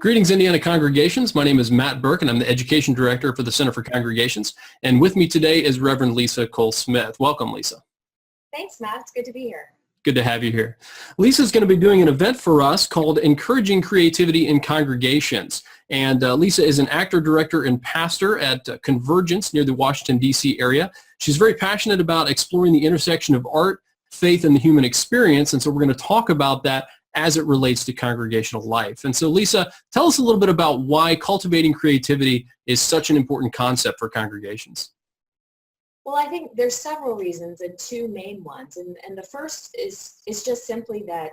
Greetings, Indiana congregations. My name is Matt Burke, and I'm the Education Director for the Center for Congregations. And with me today is Reverend Lisa Cole-Smith. Welcome, Lisa. Thanks, Matt. It's good to be here. Good to have you here. Lisa is going to be doing an event for us called Encouraging Creativity in Congregations. And Lisa is an actor, director, and pastor at Convergence near the Washington, D.C. area. She's very passionate about exploring the intersection of art, faith, and the human experience. And so we're going to talk about that as it relates to congregational life. And so, Lisa, tell us a little bit about why cultivating creativity is such an important concept for congregations. Well, I think there's several reasons and two main ones. And the first is just simply that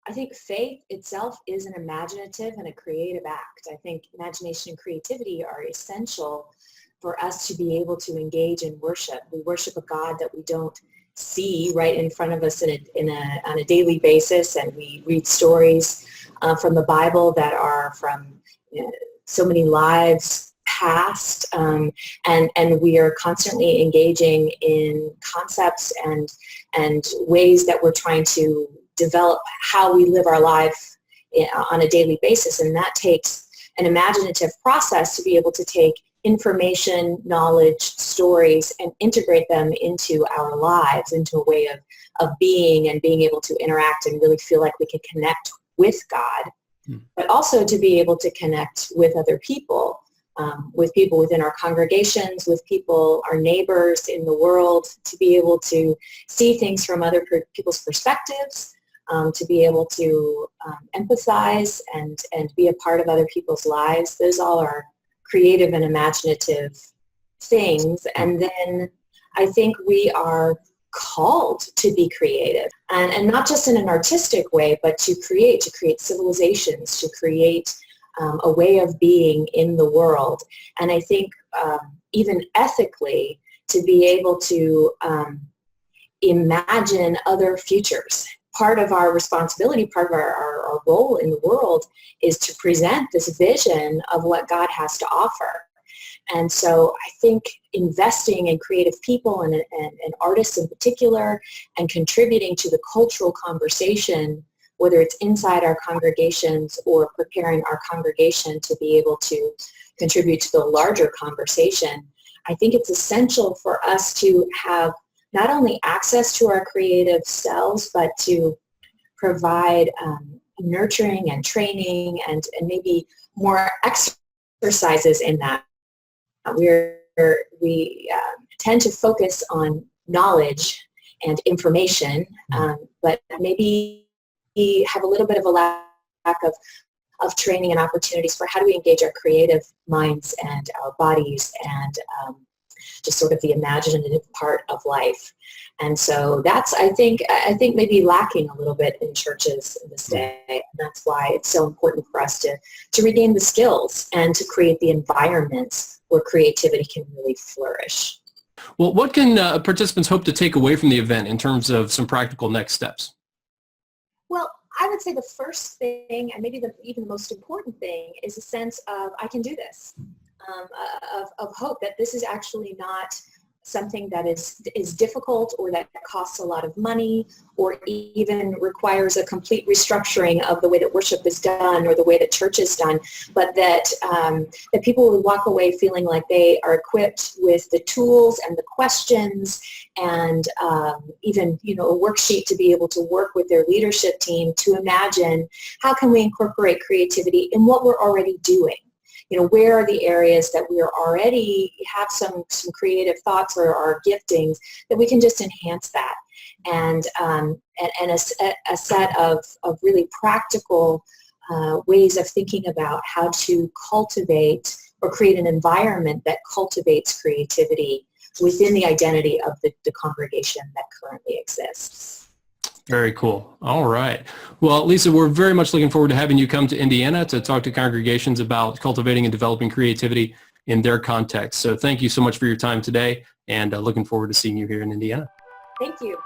I think faith itself is an imaginative and a creative act. I think imagination and creativity are essential for us to be able to engage in worship. We worship a God that we don't see right in front of us on a daily basis, and we read stories from the Bible that are from so many lives past, and we are constantly engaging in concepts and ways that we're trying to develop how we live our life on a daily basis, and that takes an imaginative process to be able to take information, knowledge, stories, and integrate them into our lives, into a way of being and being able to interact and really feel like we can connect with God, but also to be able to connect with other people, with people within our congregations, with people, our neighbors in the world, to be able to see things from other people's perspectives, to be able to empathize and be a part of other people's lives. Those all are creative and imaginative things. And then I think we are called to be creative, and not just in an artistic way, but to create civilizations, to create a way of being in the world. And I think even ethically, to be able to imagine other futures. Part of our responsibility, part of our role in the world is to present this vision of what God has to offer. And so I think investing in creative people and artists in particular, and contributing to the cultural conversation, whether it's inside our congregations or preparing our congregation to be able to contribute to the larger conversation, I think it's essential for us to have not only access to our creative selves, but to provide nurturing and training and maybe more exercises in that. We tend to focus on knowledge and information, but maybe we have a little bit of a lack of training and opportunities for how do we engage our creative minds and our bodies and just sort of the imaginative part of life. And so that's, I think maybe lacking a little bit in churches in this day. And that's why it's so important for us to regain the skills and to create the environments where creativity can really flourish. Well, what can participants hope to take away from the event in terms of some practical next steps? Well, I would say the first thing, and maybe even the most important thing, is a sense of I can do this. Of hope that this is actually not something that is difficult or that costs a lot of money or even requires a complete restructuring of the way that worship is done or the way that church is done, but that people will walk away feeling like they are equipped with the tools and the questions and even a worksheet to be able to work with their leadership team to imagine how can we incorporate creativity in what we're already doing. Where are the areas that we are already have some creative thoughts or our giftings that we can just enhance that, and a set of really practical ways of thinking about how to cultivate or create an environment that cultivates creativity within the identity of the congregation that currently exists. Very cool. All right. Well, Lisa, we're very much looking forward to having you come to Indiana to talk to congregations about cultivating and developing creativity in their context. So thank you so much for your time today, and looking forward to seeing you here in Indiana. Thank you.